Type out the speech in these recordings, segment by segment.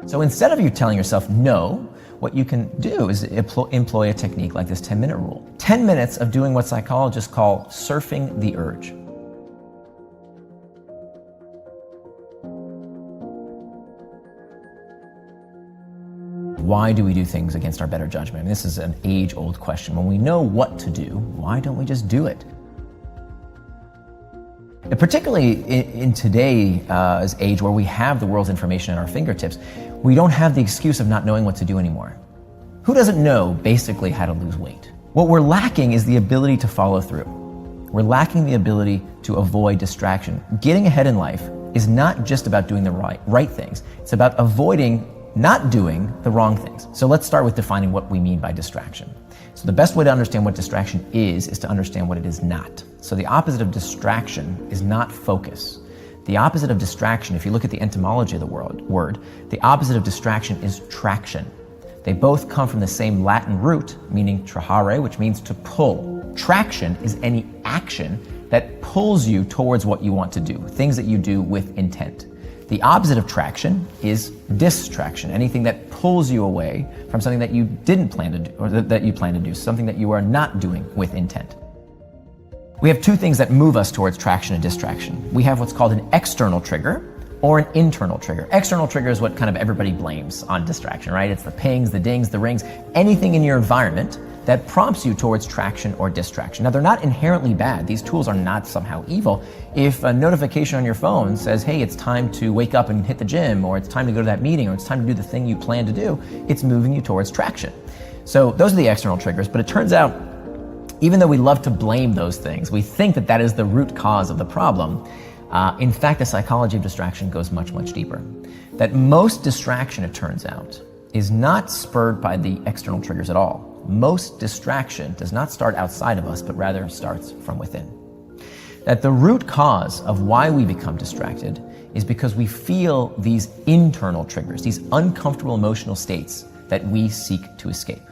So instead of you telling yourself no, what you can do is employ a technique like this 10-minute rule. 10 minutes of doing what psychologists call surfing the urge. Why do we do things against our better judgment? I mean, this is an age-old question. When we know what to do, why don't we just do it? And particularly in today's age where we have the world's information at our fingertips, we don't have the excuse of not knowing what to do anymore. Who doesn't know basically how to lose weight? What we're lacking is the ability to follow through. We're lacking the ability to avoid distraction. Getting ahead in life is not just about doing the right things. It's about avoiding not doing the wrong things. So let's start with defining what we mean by distraction. So the best way to understand what distraction is to understand what it is not. So the opposite of distraction is not focus. The opposite of distraction, if you look at the etymology of the word, the opposite of distraction is traction. They both come from the same Latin root, meaning trahare, which means to pull. Traction is any action that pulls you towards what you want to do, things that you do with intent. The opposite of traction is distraction, anything that pulls you away from something that you didn't plan to do, or that you plan to do, something that you are not doing with intent. We have two things that move us towards traction and distraction. We have what's called an external trigger or an internal trigger. External trigger is what kind of everybody blames on distraction, right? It's the pings, the dings, the rings, anything in your environment that prompts you towards traction or distraction. Now, they're not inherently bad. These tools are not somehow evil. If a notification on your phone says, hey, it's time to wake up and hit the gym, or it's time to go to that meeting, or it's time to do the thing you plan to do, it's moving you towards traction. So those are the external triggers, but it turns out, even though we love to blame those things, we think that that is the root cause of the problem. In fact, the psychology of distraction goes much, much deeper. That most distraction, it turns out, is not spurred by the external triggers at all. Most distraction does not start outside of us, but rather starts from within. That the root cause of why we become distracted is because we feel these internal triggers, these uncomfortable emotional states that we seek to escape.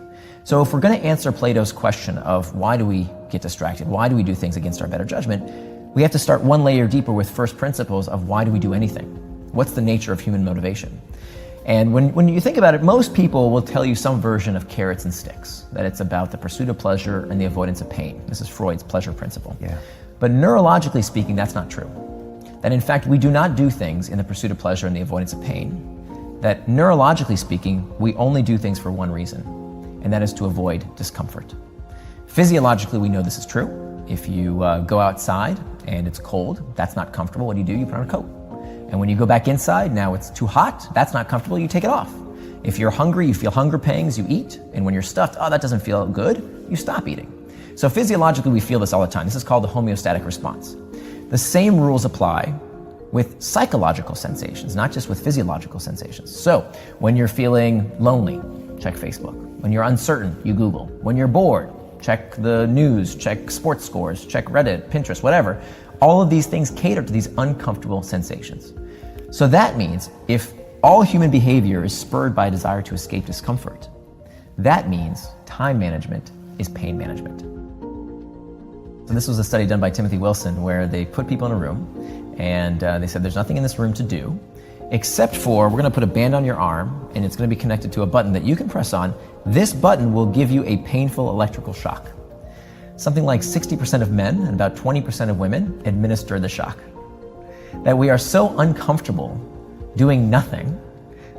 So if we're going to answer Plato's question of why do we get distracted, why do we do things against our better judgment, we have to start one layer deeper with first principles of why do we do anything? What's the nature of human motivation? And when you think about it, most people will tell you some version of carrots and sticks, that it's about the pursuit of pleasure and the avoidance of pain. This is Freud's pleasure principle. Yeah. But neurologically speaking, that's not true. That in fact, we do not do things in the pursuit of pleasure and the avoidance of pain. That neurologically speaking, we only do things for one reason, and that is to avoid discomfort. Physiologically, we know this is true. If you go outside and it's cold, that's not comfortable, what do? You put on a coat. And when you go back inside, now it's too hot, that's not comfortable, you take it off. If you're hungry, you feel hunger pangs, you eat. And when you're stuffed, oh, that doesn't feel good, you stop eating. So physiologically, we feel this all the time. This is called the homeostatic response. The same rules apply with psychological sensations, not just with physiological sensations. So when you're feeling lonely, check Facebook. When you're uncertain, you Google. When you're bored, check the news, check sports scores, check Reddit, Pinterest, whatever. All of these things cater to these uncomfortable sensations. So that means if all human behavior is spurred by a desire to escape discomfort, that means time management is pain management. So this was a study done by Timothy Wilson where they put people in a room and they said there's nothing in this room to do except for we're going to put a band on your arm and it's going to be connected to a button that you can press on. This button will give you a painful electrical shock. Something like 60% of men and about 20% of women administer the shock. That we are so uncomfortable doing nothing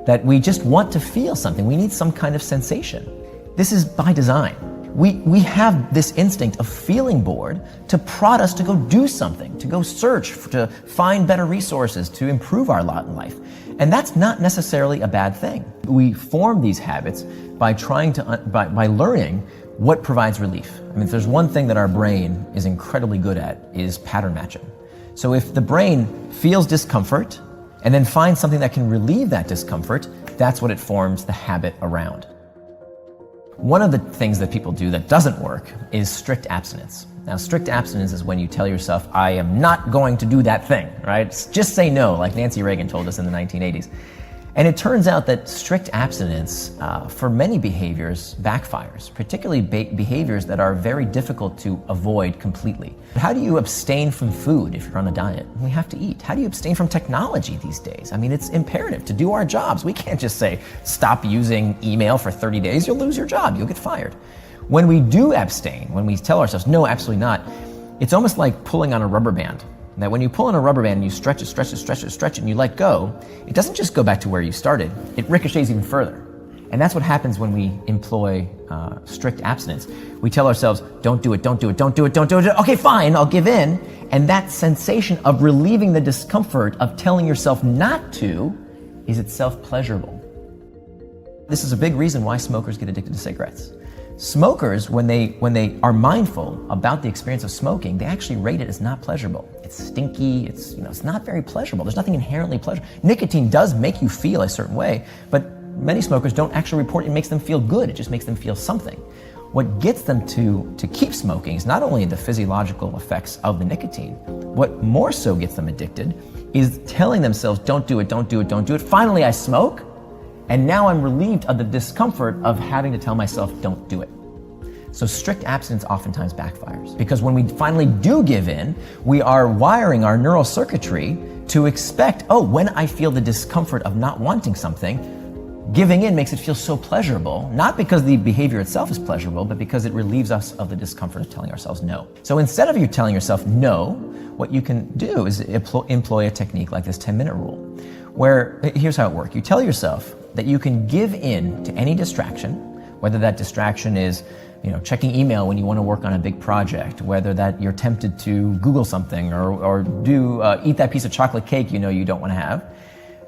that we just want to feel something. We need some kind of sensation. This is by design. We have this instinct of feeling bored to prod us to go do something, to go search, to find better resources, to improve our lot in life. And that's not necessarily a bad thing. We form these habits by by learning what provides relief. I mean, if there's one thing that our brain is incredibly good at is pattern matching. So if the brain feels discomfort and then finds something that can relieve that discomfort, that's what it forms the habit around. One of the things that people do that doesn't work is strict abstinence. Now, strict abstinence is when you tell yourself, I am not going to do that thing, right? Just say no, like Nancy Reagan told us in the 1980s. And it turns out that strict abstinence for many behaviors backfires, particularly behaviors that are very difficult to avoid completely. How do you abstain from food if you're on a diet? We have to eat. How do you abstain from technology these days? I mean, it's imperative to do our jobs. We can't just say, stop using email for 30 days, you'll lose your job, you'll get fired. When we do abstain, when we tell ourselves, no, absolutely not, it's almost like pulling on a rubber band. That when you pull on a rubber band and you stretch it, and you let go, it doesn't just go back to where you started, it ricochets even further. And that's what happens when we employ strict abstinence. We tell ourselves, don't do it. Okay, fine, I'll give in. And that sensation of relieving the discomfort of telling yourself not to is itself pleasurable. This is a big reason why smokers get addicted to cigarettes. Smokers, when they are mindful about the experience of smoking, they actually rate it as not pleasurable. It's stinky, it's not very pleasurable. There's nothing inherently pleasurable. Nicotine does make you feel a certain way, but many smokers don't actually report it makes them feel good. It just makes them feel something. What gets them to keep smoking is not only the physiological effects of the nicotine, what more so gets them addicted is telling themselves, don't do it. Finally, I smoke. And now I'm relieved of the discomfort of having to tell myself, don't do it. So strict abstinence oftentimes backfires because when we finally do give in, we are wiring our neural circuitry to expect, when I feel the discomfort of not wanting something, giving in makes it feel so pleasurable, not because the behavior itself is pleasurable, but because it relieves us of the discomfort of telling ourselves no. So instead of you telling yourself no, what you can do is employ a technique like this 10-minute rule, where here's how it works. You tell yourself that you can give in to any distraction, whether that distraction is checking email when you want to work on a big project, whether that you're tempted to Google something or eat that piece of chocolate cake you don't want to have.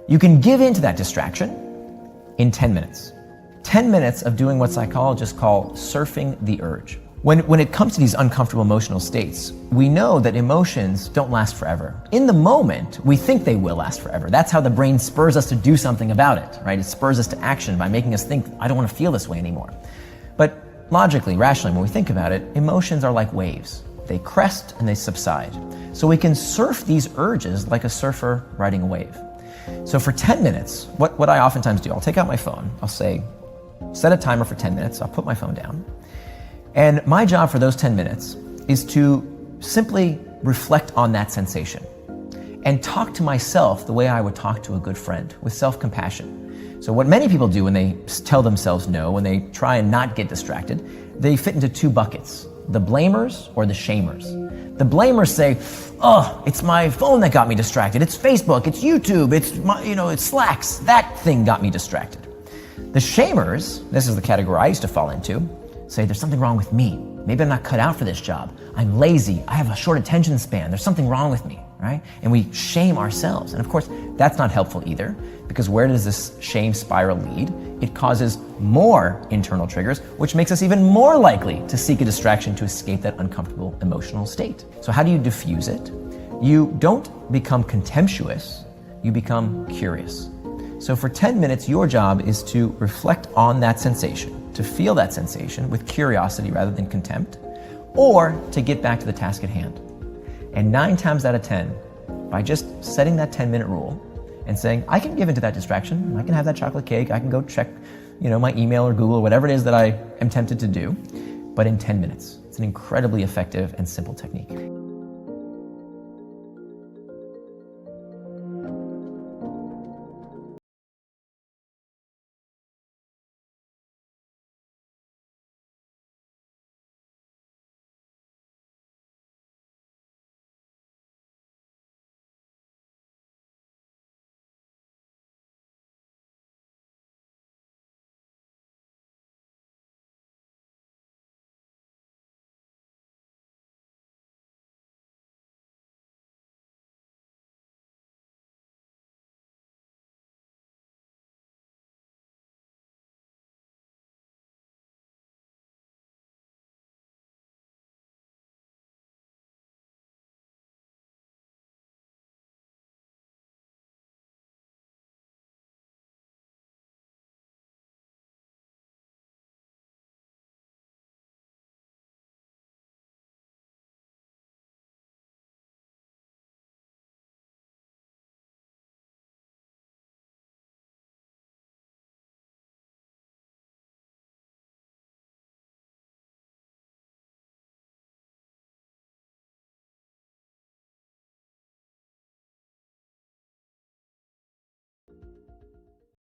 You can give in to that distraction in 10 minutes. 10 minutes of doing what psychologists call surfing the urge. When it comes to these uncomfortable emotional states, we know that emotions don't last forever. In the moment, we think they will last forever. That's how the brain spurs us to do something about it, right? It spurs us to action by making us think, I don't want to feel this way anymore. But logically, rationally, when we think about it, emotions are like waves. They crest and they subside. So we can surf these urges like a surfer riding a wave. So for 10 minutes, what I oftentimes do, I'll take out my phone, I'll say, set a timer for 10 minutes, I'll put my phone down. And my job for those 10 minutes is to simply reflect on that sensation and talk to myself the way I would talk to a good friend, with self-compassion. So what many people do when they tell themselves no, when they try and not get distracted, they fit into two buckets, the blamers or the shamers. The blamers say, it's my phone that got me distracted. It's Facebook, it's YouTube, it's Slacks. That thing got me distracted. The shamers, this is the category I used to fall into, say there's something wrong with me. Maybe I'm not cut out for this job. I'm lazy. I have a short attention span. There's something wrong with me, right? And we shame ourselves. And of course, that's not helpful either, because where does this shame spiral lead? It causes more internal triggers, which makes us even more likely to seek a distraction to escape that uncomfortable emotional state. So how do you diffuse it? You don't become contemptuous, you become curious. So for 10 minutes, your job is to reflect on that sensation, to feel that sensation with curiosity rather than contempt, or to get back to the task at hand. And 9 times out of 10, by just setting that 10-minute rule and saying, I can give into that distraction, I can have that chocolate cake, I can go check my email or Google or whatever it is that I am tempted to do, but in 10 minutes. It's an incredibly effective and simple technique.